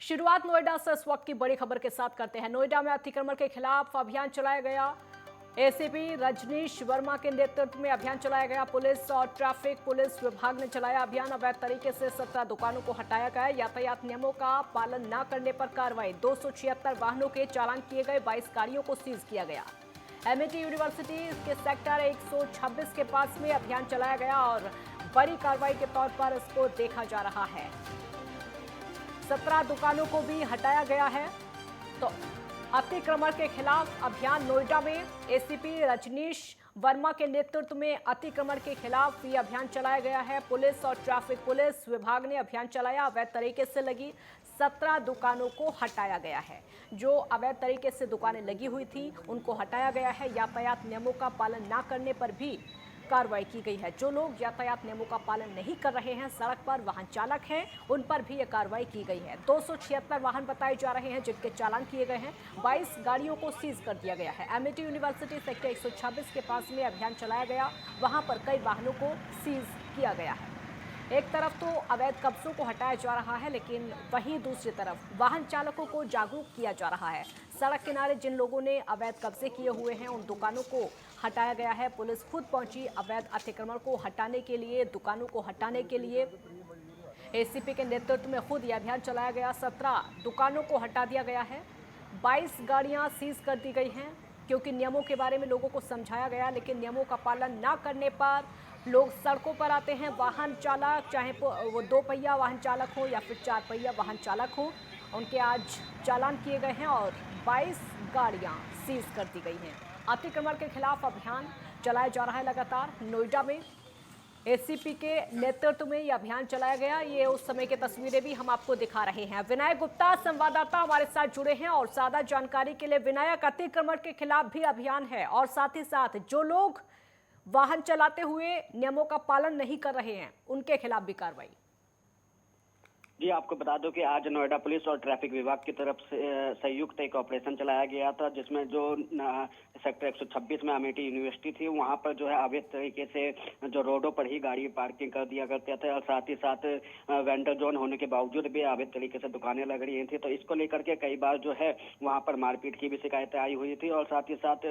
शुरुआत नोएडा से इस वक्त की बड़ी खबर के साथ करते हैं। नोएडा में अतिक्रमण के खिलाफ अभियान चलाया गया। एसीपी रजनीश वर्मा के नेतृत्व में अभियान चलाया गया। पुलिस और ट्रैफिक पुलिस विभाग ने चलाया अभियान। अवैध तरीके से 17 दुकानों को हटाया गया। यातायात नियमों का पालन न करने पर कार्रवाई। 276 वाहनों के चालान किए गए। 22 गाड़ियों को सीज किया गया। एमआईटी यूनिवर्सिटी के सेक्टर 126 के पास में अभियान चलाया गया और बड़ी कार्रवाई के तौर पर इसको देखा जा रहा है। 17 दुकानों को भी हटाया गया है। तो अतिक्रमण के खिलाफ अभियान नोएडा में एसीपी रजनीश वर्मा के नेतृत्व में अतिक्रमण के खिलाफ ये अभियान चलाया गया है। पुलिस और ट्रैफिक पुलिस विभाग ने अभियान चलाया। अवैध तरीके से लगी 17 दुकानों को हटाया गया है। जो अवैध तरीके से दुकानें लगी हुई थी उनको हटाया गया है। यातायात नियमों का पालन न करने पर भी कार्रवाई की गई है। जो लोग यातायात नियमों का पालन नहीं कर रहे हैं, सड़क पर वाहन चालक हैं, उन पर भी ये कार्रवाई की गई है। 276 वाहन बताए जा रहे हैं जिनके चालान किए गए हैं। 22 गाड़ियों को सीज कर दिया गया है। एमआईटी यूनिवर्सिटी सेक्टर 126 के पास में अभियान चलाया गया। वहां पर कई वाहनों को सीज किया गया है। एक तरफ तो अवैध कब्जों को हटाया जा रहा है, लेकिन वहीं दूसरी तरफ वाहन चालकों को जागरूक किया जा रहा है। सड़क किनारे जिन लोगों ने अवैध कब्जे किए हुए हैं उन दुकानों को हटाया गया है। पुलिस खुद पहुंची अवैध अतिक्रमण को हटाने के लिए, दुकानों को हटाने के लिए। एसीपी के नेतृत्व में खुद यह अभियान चलाया गया। 17 दुकानों को हटा दिया गया है। 22 गाड़ियां सीज कर दी गई हैं क्योंकि नियमों के बारे में लोगों को समझाया गया, लेकिन नियमों का पालन न करने पर लोग सड़कों पर आते हैं। वाहन चालक, चाहे वो 2 पहिया वाहन चालक हो या फिर 4 पहिया वाहन चालक हो, उनके आज चालान किए गए हैं और 22 गाड़ियां सीज कर दी गई हैं। अतिक्रमण के खिलाफ अभियान चलाया जा रहा है लगातार। नोएडा में एसीपी के नेतृत्व में यह अभियान चलाया गया। ये उस समय की तस्वीरें भी हम आपको दिखा रहे हैं। विनायक गुप्ता संवाददाता हमारे साथ जुड़े हैं और ज्यादा जानकारी के लिए विनायक, अतिक्रमण के खिलाफ भी अभियान है और साथ ही साथ जो लोग वाहन चलाते हुए नियमों का पालन नहीं कर रहे हैं उनके खिलाफ भी कार्रवाई। जी, आपको बता दूं कि आज नोएडा पुलिस और ट्रैफिक विभाग की तरफ से संयुक्त एक ऑपरेशन चलाया गया था, जिसमें जो सेक्टर 126 में एमआईटी यूनिवर्सिटी थी वहां पर जो है अवैध तरीके से जो रोडों पर ही गाड़ी पार्किंग कर दिया करते थे और साथ ही साथ वेंडर जोन होने के बावजूद भी अवैध तरीके से दुकानें लग रही थी। तो इसको लेकर के कई बार जो है वहां पर मारपीट की भी शिकायतें आई हुई थी और साथ ही साथ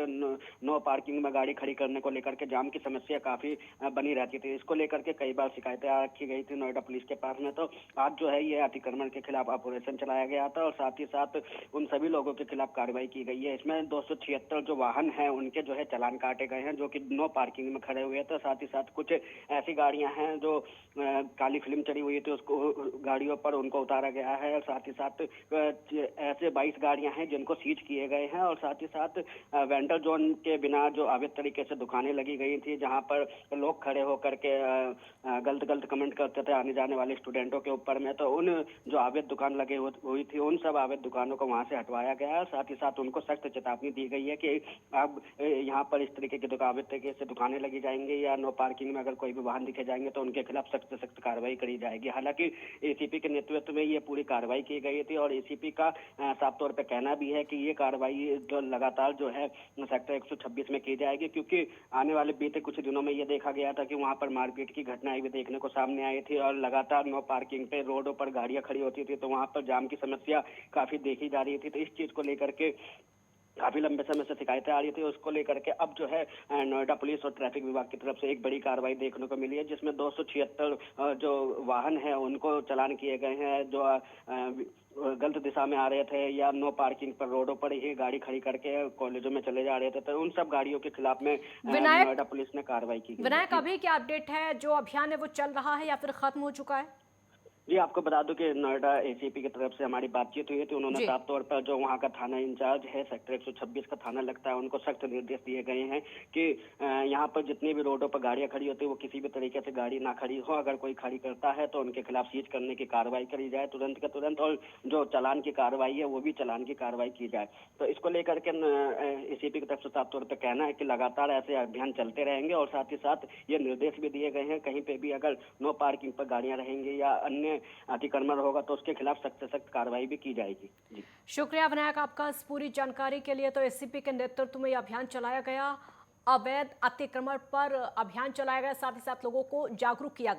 नो पार्किंग में गाड़ी खड़ी करने को लेकर के जाम की समस्या काफी बनी रहती थी। इसको लेकर के कई बार शिकायतें रखी गई थी नोएडा पुलिस के पास में। तो आज जो है ये अतिक्रमण के खिलाफ ऑपरेशन चलाया गया था और साथ ही साथ उन सभी लोगों के खिलाफ कार्रवाई की गई है। इसमें 276 जो वाहन हैं उनके जो है चालान काटे गए हैं, जो कि नो पार्किंग में खड़े हुए थे। साथ ही साथ कुछ ऐसी गाड़ियां हैं जो काली फिल्म चढ़ी हुई थी, उसको गाड़ियों पर उनको उतारा गया है और साथ ही साथ ऐसे 22 गाड़ियां हैं जिनको सीज किए गए हैं और साथ ही साथ वेंडर जोन के बिना जो अवैध तरीके से दुकानें लगी गई थी, जहां पर लोग खड़े होकर के गलत कमेंट करते थे आने जाने वाले स्टूडेंटों के ऊपर में, तो उन जो अवैध दुकान लगे हुई थी उन सब अवैध दुकानों को वहां से हटवाया गया है। साथ ही साथ उनको सख्त चेतावनी दी गई है कि अब यहाँ पर इस तरीके की अवैध तरीके से दुकानें लगी जाएंगी या नो पार्किंग में अगर कोई भी वाहन दिखे जाएंगे तो उनके खिलाफ सख्त से सख्त कार्रवाई करी जाएगी। हालांकि एसीपी के नेतृत्व में ये पूरी कार्रवाई की गई थी और एसीपी का साफ तौर पर कहना भी है कि ये कार्रवाई जो लगातार जो है सेक्टर 126 में की जाएगी, क्योंकि आने वाले बीते कुछ दिनों में ये देखा गया था कि वहां पर मारपीट की घटनाएं भी देखने को सामने आई थी और लगातार नो पार्किंग पे रोडों पर गाड़ियां खड़ी होती थी, तो वहां पर जाम की समस्या काफी देखी जा रही थी। तो इस चीज को लेकर के काफी लंबे समय से शिकायतें आ रही थी, उसको लेकर के अब जो है नोएडा पुलिस और ट्रैफिक विभाग की तरफ से एक बड़ी कार्रवाई देखने को मिली है, जिसमें 276 जो वाहन है उनको चालान किए गए हैं जो गलत दिशा में आ रहे थे या नो पार्किंग पर रोडों पर ही गाड़ी खड़ी करके कॉलेजों में चले जा रहे थे। तो उन सब गाड़ियों के खिलाफ में नोएडा पुलिस ने कार्रवाई की। विनायक, अभी क्या अपडेट है? जो अभियान है वो चल रहा है या फिर खत्म हो चुका है? जी, आपको बता दूं कि नोएडा एसीपी की तरफ से हमारी बातचीत हुई थी। उन्होंने साफ तौर पर जो वहां का थाना इंचार्ज है, सेक्टर 126 का थाना लगता है, उनको सख्त निर्देश दिए गए हैं कि यहां पर जितनी भी रोडों पर गाड़ियां खड़ी होती है वो किसी भी तरीके से गाड़ी ना खड़ी हो। अगर कोई खड़ी करता है तो उनके खिलाफ सीज करने की कार्रवाई करी जाए तुरंत के तुरंत, और जो चालान की कार्रवाई है वो भी चालान की कार्रवाई की जाए। तो इसको लेकर के एसीपी की तरफ से साफ तौर पर कहना है कि लगातार ऐसे अभियान चलते रहेंगे और साथ ही साथ ये निर्देश भी दिए गए हैं कहीं पे भी अगर नो पार्किंग पर गाड़ियां रहेंगी या अन्य अतिक्रमण होगा तो उसके खिलाफ सख्त से सख्त कार्रवाई भी की जाएगी। जी, शुक्रिया विनायक आपका इस पूरी जानकारी के लिए। तो एसीपी के नेतृत्व में यह अभियान चलाया गया, अवैध अतिक्रमण पर अभियान चलाया गया, साथ ही साथ लोगों को जागरूक किया गया।